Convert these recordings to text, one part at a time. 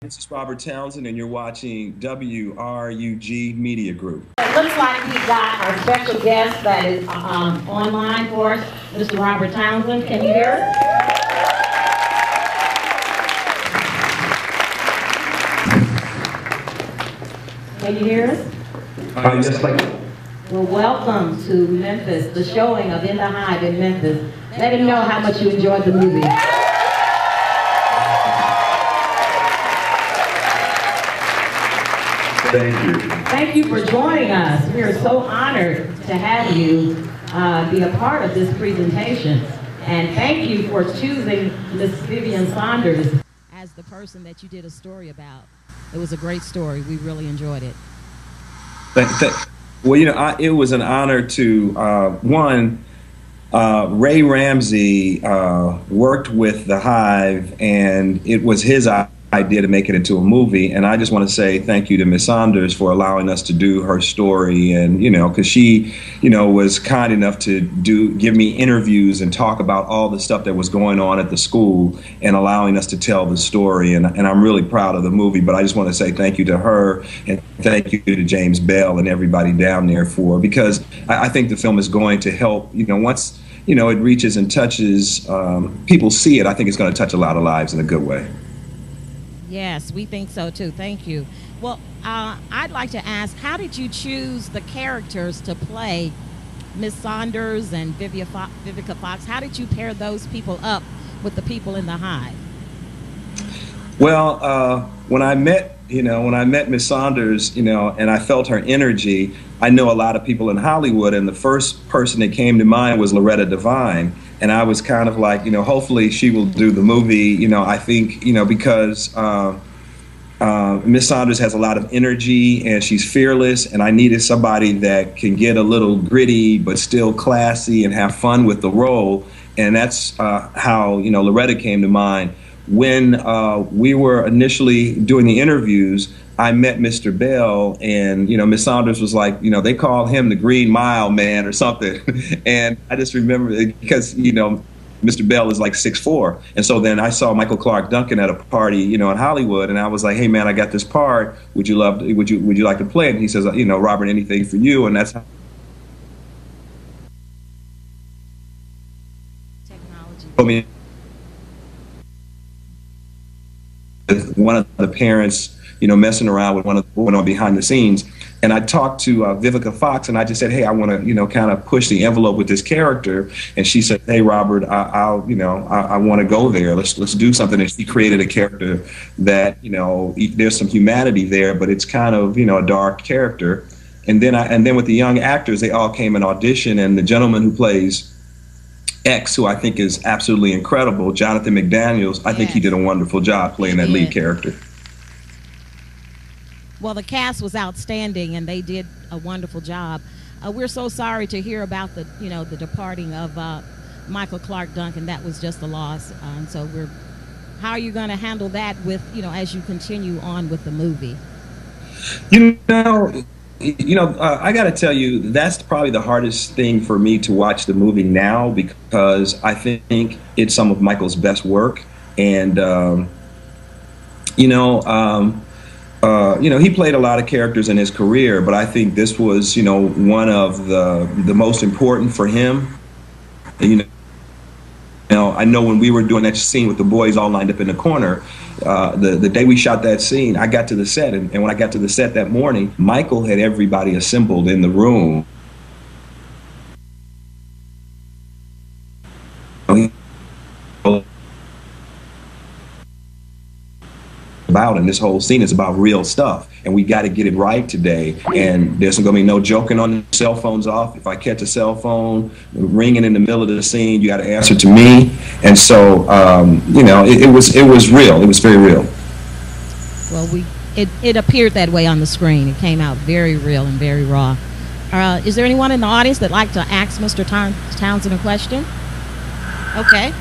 This is Robert Townsend, and you're watching WRUG Media Group. It looks like we've got our special guest that is online for us, Mr. Robert Townsend. Can you hear us? Can you hear us? Yes, thank you. Well, welcome to Memphis, the showing of In the Hive in Memphis. Let him know how much you enjoyed the movie. Thank you. Thank you for joining us. We are so honored to have you be a part of this presentation. And thank you for choosing Miss Vivian Saunders as the person that you did a story about. It was a great story. We really enjoyed it. Well, you know, it was an honor to, Ray Ramsey worked with the Hive, and it was his idea to make it into a movie. And I just want to say thank you to Miss Saunders for allowing us to do her story. And, you know, because she, you know, was kind enough to give me interviews and talk about all the stuff that was going on at the school and allowing us to tell the story. And I'm really proud of the movie. But I just want to say thank you to her and thank you to James Bell and everybody down there because I think the film is going to help, you know, once, you know, it reaches and touches, people see it, I think it's going to touch a lot of lives in a good way. Yes, we think so too. Thank you. Well, I'd like to ask, how did you choose the characters to play Miss Saunders and Vivica Fox? How did you pair those people up with the people in the Hive? Well, when I met Miss Saunders, you know, and I felt her energy, I know a lot of people in Hollywood, and the first person that came to mind was Loretta Devine. And I was kind of like, you know, hopefully she will do the movie. You know, I think, you know, because Miss Saunders has a lot of energy and she's fearless, and I needed somebody that can get a little gritty but still classy and have fun with the role. And that's how, you know, Loretta came to mind. When we were initially doing the interviews, I met Mr. Bell, and, you know, Miss Saunders was like, you know, they call him the Green Mile Man or something. And I just remember it because, you know, Mr. Bell is like 6'4". And so then I saw Michael Clarke Duncan at a party, you know, in Hollywood, and I was like, hey man, I got this part. Would you like to play it? And he says, you know, Robert, anything for you. And that's how technology. One of the parents, you know, messing around with one of the behind the scenes. And I talked to Vivica Fox, and I just said, hey, I want to, you know, kind of push the envelope with this character. And she said, hey, Robert, I want to go there. Let's do something. And she created a character that, you know, there's some humanity there, but it's kind of, you know, a dark character. And then with the young actors, they all came and auditioned, and the gentleman who plays X, who I think is absolutely incredible, Jonathan McDaniels, I think he did a wonderful job playing that lead character. Well, the cast was outstanding, and they did a wonderful job. We're so sorry to hear about the departing of Michael Clarke Duncan. That was just a loss. So how are you going to handle that with, you know, as you continue on with the movie? You know, I got to tell you, that's probably the hardest thing for me to watch the movie now, because I think it's some of Michael's best work, and you know, he played a lot of characters in his career, but I think this was, you know, one of the most important for him. And, I know when we were doing that scene with the boys all lined up in the corner, the day we shot that scene, I got to the set, and when I got to the set that morning, Michael had everybody assembled in the room. And this whole scene is about real stuff, and we got to get it right today. And there's going to be no joking on the cell phones off. If I catch a cell phone ringing in the middle of the scene, you got to answer to me. And so, you know, it was real. It was very real. Well, it appeared that way on the screen. It came out very real and very raw. Is there anyone in the audience that'd like to ask Mr. Townsend a question? Okay.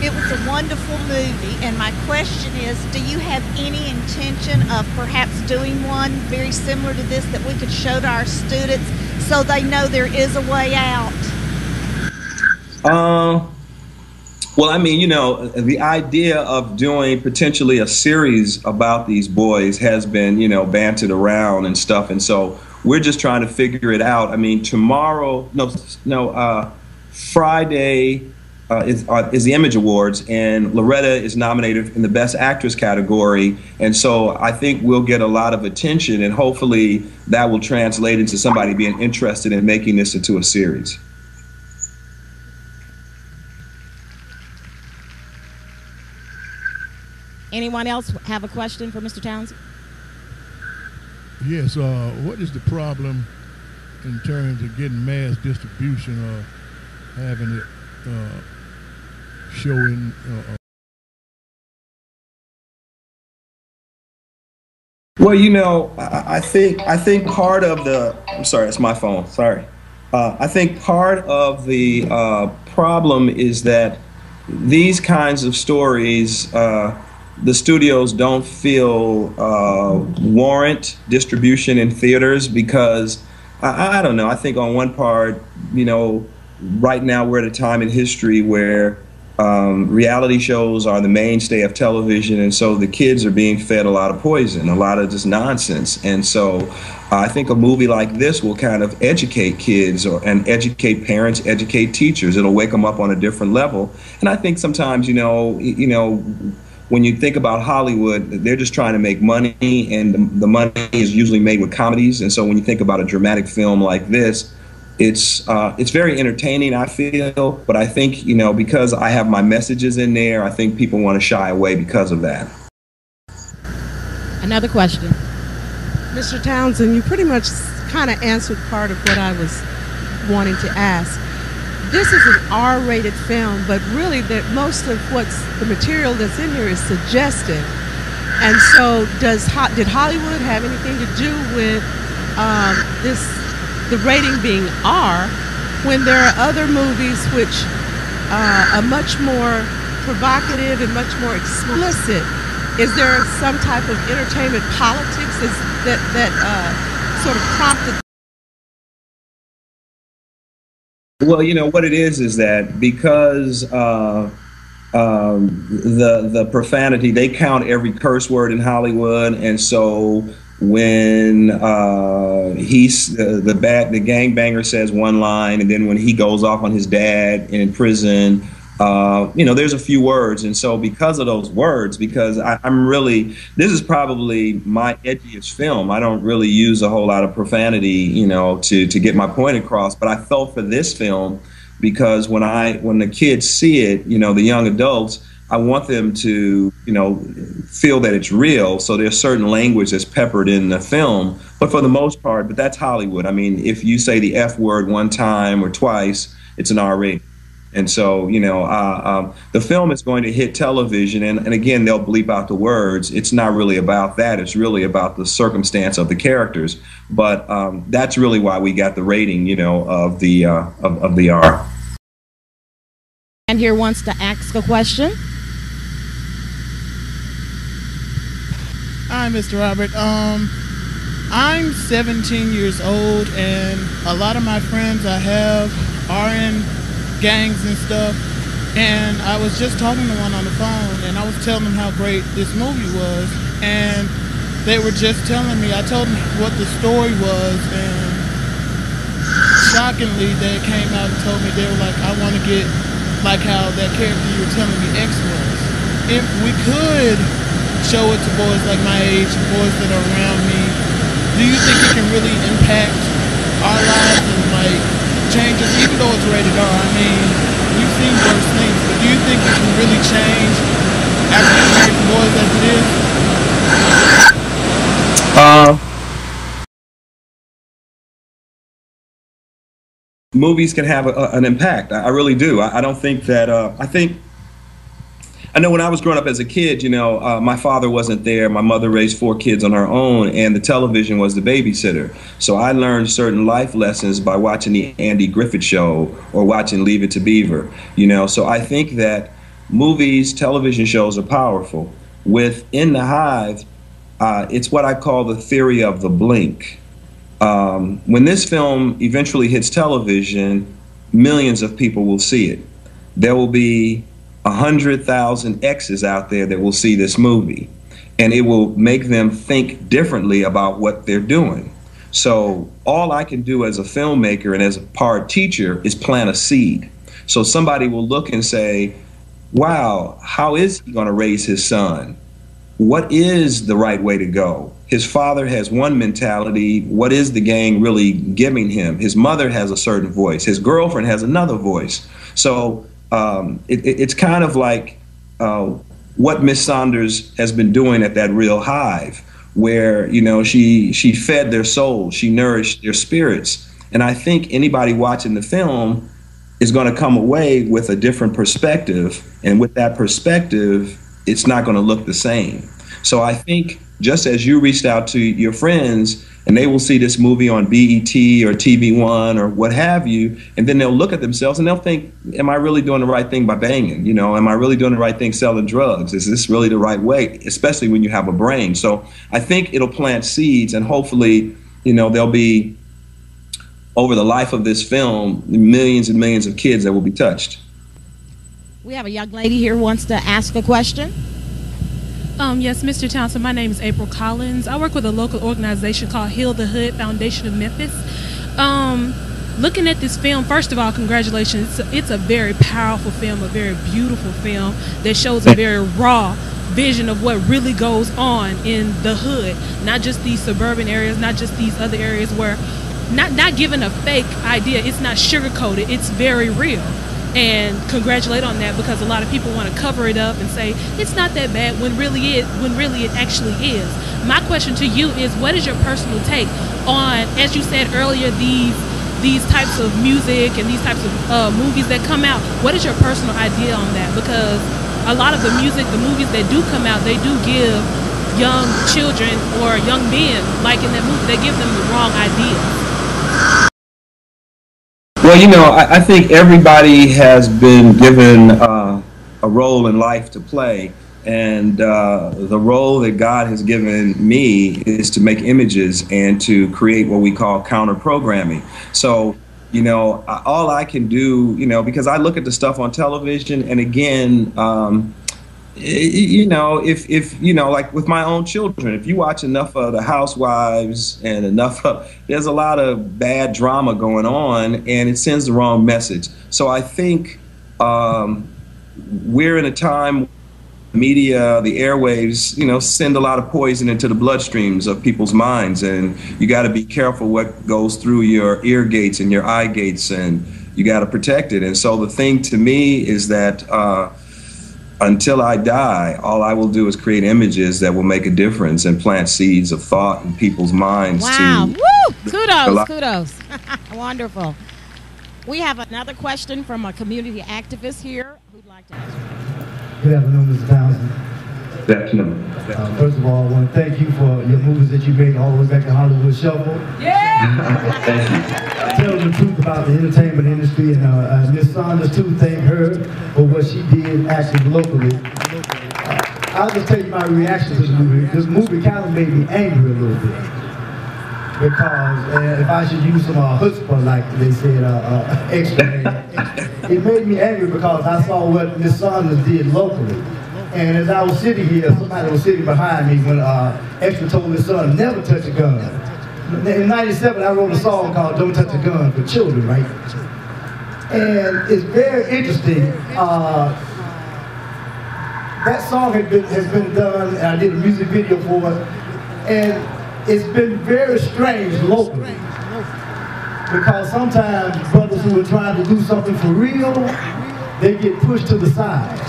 It was a wonderful movie, and my question is, do you have any intention of perhaps doing one very similar to this that we could show to our students so they know there is a way out? Well, I mean, you know, the idea of doing potentially a series about these boys has been, you know, bantered around and stuff. And so we're just trying to figure it out. I mean, tomorrow, Friday is the Image Awards, and Loretta is nominated in the Best Actress category. And so I think we'll get a lot of attention, and hopefully that will translate into somebody being interested in making this into a series. Anyone else have a question for Mr. Townsend? Yes, what is the problem in terms of getting mass distribution or having it showing? Well, you know, I think part of the, I'm sorry, it's my phone, sorry. I think part of the problem is that these kinds of stories, the studios don't feel warrant distribution in theaters because, I don't know, I think on one part, you know, right now we're at a time in history where reality shows are the mainstay of television, and so the kids are being fed a lot of poison, a lot of just nonsense. And so I think a movie like this will kind of educate kids and educate parents, educate teachers. It'll wake them up on a different level. And I think sometimes, you know, when you think about Hollywood, they're just trying to make money, and the money is usually made with comedies. And so when you think about a dramatic film like this, it's very entertaining, I feel, but I think, you know, because I have my messages in there, I think people want to shy away because of that. Another question. Mr. Townsend, you pretty much kind of answered part of what I was wanting to ask. This is an R-rated film, but really most of the material that's in here is suggestive. And so did Hollywood have anything to do with the rating being R when there are other movies which are much more provocative and much more explicit? Is there some type of entertainment politics that sort of prompted? Well, you know what it is that because the profanity, they count every curse word in Hollywood, and so when the gangbanger says one line, and then when he goes off on his dad in prison, you know, there's a few words, and so because of those words, because this is probably my edgiest film. I don't really use a whole lot of profanity, you know, to get my point across. But I felt for this film because when the kids see it, you know, the young adults, I want them to, you know, feel that it's real. So there's certain language that's peppered in the film, but for the most part, but that's Hollywood. I mean, if you say the F word one time or twice, it's an R rating. And so, you know, the film is going to hit television, and again, they'll bleep out the words. It's not really about that. It's really about the circumstance of the characters. But that's really why we got the rating, you know, of the R. And here wants to ask a question. Hi, Mr. Robert. I'm 17 years old, and a lot of my friends I have are in gangs and stuff, and I was just talking to one on the phone, and I was telling them how great this movie was, and they were just telling me, I told them what the story was, and shockingly they came out and told me, they were like, I want to get like how that character you were telling me X was. If we could show it to boys like my age, boys that are around me, do you think it can really impact our lives and like change us, even though it's rated R? I mean, we've seen worse things, but do you think it can really change African American boys as it is? Movies can have an impact. I really do. I don't think that, I know when I was growing up as a kid, you know, my father wasn't there. My mother raised 4 kids on her own, and the television was the babysitter. So I learned certain life lessons by watching the Andy Griffith Show or watching Leave It to Beaver, you know. So I think that movies, television shows are powerful. Within the Hive, it's what I call the theory of the blink. When this film eventually hits television, millions of people will see it. There will be 100,000 exes out there that will see this movie, and it will make them think differently about what they're doing. So all I can do as a filmmaker and as a part teacher is plant a seed. So somebody will look and say, wow, how is he going to raise his son? What is the right way to go? His father has one mentality. What is the gang really giving him? His mother has a certain voice. His girlfriend has another voice. So it's kind of like what Miss Saunders has been doing at that real Hive, where, you know, she fed their souls, she nourished their spirits. And I think anybody watching the film is going to come away with a different perspective, and with that perspective, it's not going to look the same. So I think just as you reached out to your friends and they will see this movie on BET or TV One or what have you, and then they'll look at themselves and they'll think, am I really doing the right thing by banging? You know, am I really doing the right thing selling drugs? Is this really the right way? Especially when you have a brain. So I think it'll plant seeds, and hopefully, you know, there'll be, over the life of this film, millions and millions of kids that will be touched. We have a young lady here who wants to ask a question. Yes, Mr. Townsend, my name is April Collins. I work with a local organization called Heal the Hood Foundation of Memphis. Looking at this film, first of all, congratulations. It's a very powerful film, a very beautiful film that shows a very raw vision of what really goes on in the hood, not just these suburban areas, not just these other areas where not given a fake idea. It's not sugar-coated. It's very real. And congratulate on that, because a lot of people want to cover it up and say it's not that bad when really it actually is. My question to you is, what is your personal take on, as you said earlier, these types of music and these types of movies that come out? What is your personal idea on that? Because a lot of the music, the movies that do come out, they do give young children or young men, like in that movie, they give them the wrong idea. Well, you know, I think everybody has been given a role in life to play, and the role that God has given me is to make images and to create what we call counterprogramming. So, you know, all I can do, you know, because I look at the stuff on television, and again, you know, if you know, like with my own children, if you watch enough of the Housewives and enough of, there's a lot of bad drama going on, and it sends the wrong message. So I think we're in a time, media, the airwaves, you know, send a lot of poison into the bloodstreams of people's minds, and you got to be careful what goes through your ear gates and your eye gates, and you got to protect it. And so the thing to me is that until I die, all I will do is create images that will make a difference and plant seeds of thought in people's minds. Wow. To Woo! Kudos. Wonderful. We have another question from a community activist here who'd like to ask. Good afternoon, Mr. Townsend. Definitely. First of all, I want to thank you for your movies that you made all the way back to Hollywood Shuffle. Yeah! Thank you. Telling the truth about the entertainment industry, and Miss Saunders too, thank her for what she did actually locally. I'll just tell you my reaction to the movie. This movie kind of made me angry a little bit, because if I should use some chutzpah, like they said, extra, it made me angry because I saw what Miss Saunders did locally. And as I was sitting here, somebody was sitting behind me when Extra told his son never touch a gun. In '97, I wrote a song called "Don't Touch a Gun" for children, right? And it's very interesting. That song has been done, and I did a music video for it, and it's been very strange locally, because sometimes brothers who are trying to do something for real, they get pushed to the side.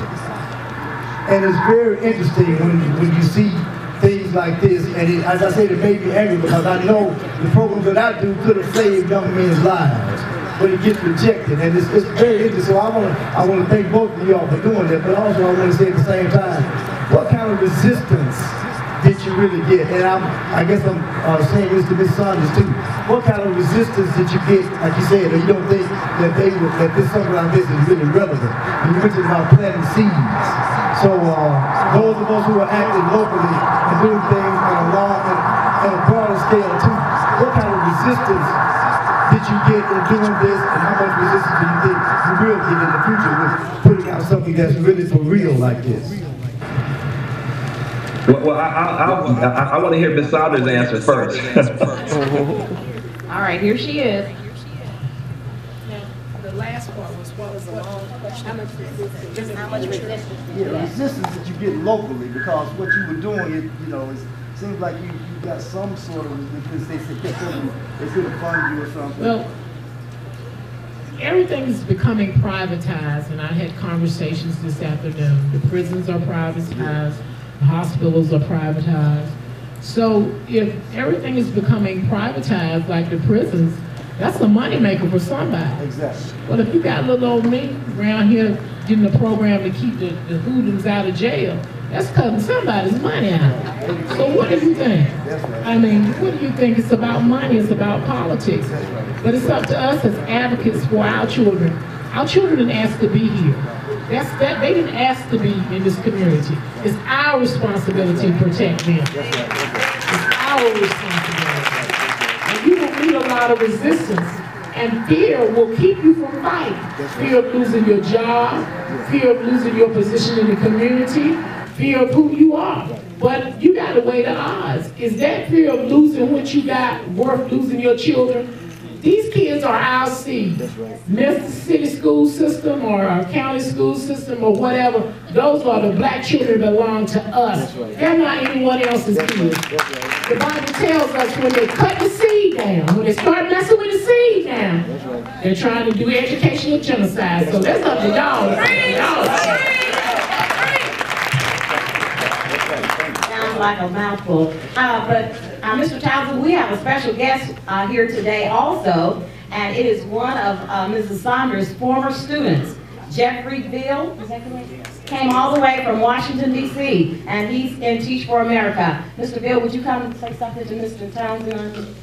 And it's very interesting when you see things like this, and as I said, it made me angry, because I know the programs that I do could have saved young men's lives, but it gets rejected, and it's very interesting. So I want to thank both of y'all for doing that, but also I want to say at the same time, what kind of resistance did you really get? And I guess I'm saying this to Miss Saunders too. What kind of resistance did you get, like you said, that you don't think that this something like this is really relevant? And you mentioned about planting seeds. So those of us who are acting locally and doing things on a broader scale too, what kind of resistance did you get in doing this, and how much resistance do you think you will get in the future with putting out something that's really for real like this? Well, I want to hear Ms. Saunders answer first. All right, here she is. The last part was what was the long question? How much resistance? Just how much resistance? Yeah, resistance that you get locally, because what you were doing, it seems like you got some sort of resistance. They said they couldn't fund you or something. Well, everything is becoming privatized, and I had conversations this afternoon. The prisons are privatized, the hospitals are privatized. So if everything is becoming privatized, like the prisons, that's a moneymaker for somebody. Exactly. Well, if you got little old me around here getting a program to keep the hoodlums out of jail, that's cutting somebody's money out. So what do you think? I mean, what do you think? It's about money, it's about politics. But it's up to us as advocates for our children. Our children didn't ask to be here. They didn't ask to be in this community. It's our responsibility to protect them. It's our responsibility. And you will meet a lot of resistance. And fear will keep you from fighting. Fear of losing your job, fear of losing your position in the community, fear of who you are. But you got to weigh the odds. Is that fear of losing what you got worth losing your children? These kids are our seed. Memphis City school system or our county school system or whatever, those are the black children that belong to us. They're not anyone else's kids. The Bible tells us when they cut the seed down, when they start messing with the seed down, they're trying to do educational genocide. So that's up to y'all. Sounds like a mouthful. But Mr. Townsend, we have a special guest here today also, and it is one of Mrs. Saunders' former students, Jeffrey Bill, is that correct? Came all the way from Washington, D.C., and he's in Teach for America. Mr. Bill, would you come and say something to Mr. Townsend?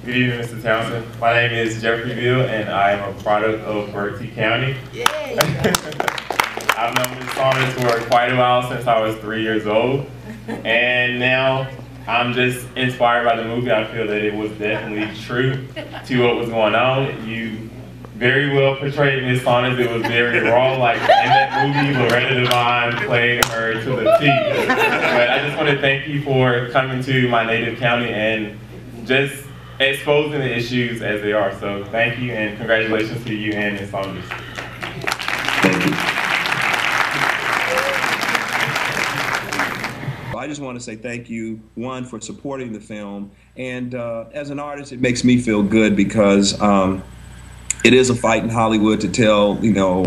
Good evening, Mr. Townsend. My name is Jeffrey Bill, and I am a product of Berkeley County. I've known Ms. Saunders for quite a while, since I was 3 years old. And now I'm just inspired by the movie. I feel that it was definitely true to what was going on. You very well portrayed Ms. Saunders. It was very raw, like in that movie, Loretta Devine played her to the T. But I just want to thank you for coming to my native county and just exposing the issues as they are. So thank you, and congratulations to you and Ms. Saunders. Thank you. I just want to say thank you, one, for supporting the film, and as an artist, it makes me feel good because it is a fight in Hollywood to tell,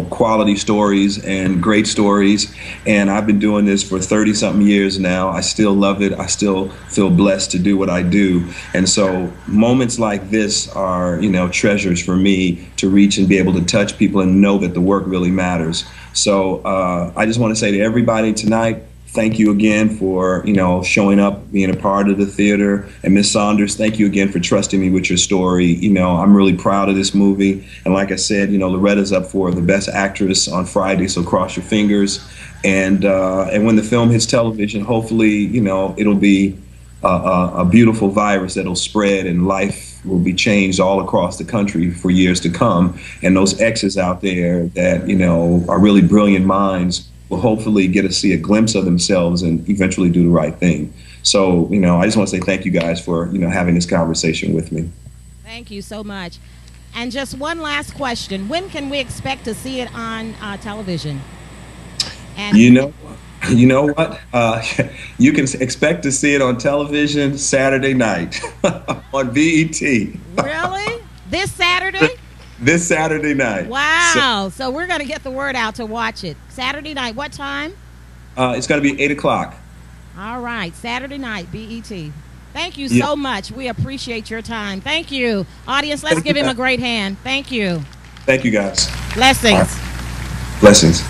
quality stories and great stories. And I've been doing this for 30-something years now. I still love it. I still feel blessed to do what I do. And so moments like this are, treasures for me to reach and be able to touch people and know that the work really matters. So I just want to say to everybody tonight, thank you again for, showing up, being a part of the theater. And Ms. Saunders, thank you again for trusting me with your story. I'm really proud of this movie. And like I said, Loretta's up for the Best Actress on Friday, so cross your fingers. And when the film hits television, hopefully, it'll be a beautiful virus that'll spread and life will be changed all across the country for years to come. And those exes out there that, are really brilliant minds will hopefully get to see a glimpse of themselves and eventually do the right thing. So, I just want to say thank you guys for, having this conversation with me. Thank you so much. And just one last question. When can we expect to see it on television? And you know what? You can expect to see it on television Saturday night on BET. Really? This Saturday? This Saturday night. Wow. So we're going to get the word out to watch it. Saturday night, what time? It's going to be 8 o'clock. All right. Saturday night, BET. Thank you so much. We appreciate your time. Thank you. Audience, let's give him a great hand. Thank you. Thank you, guys. Blessings. Blessings.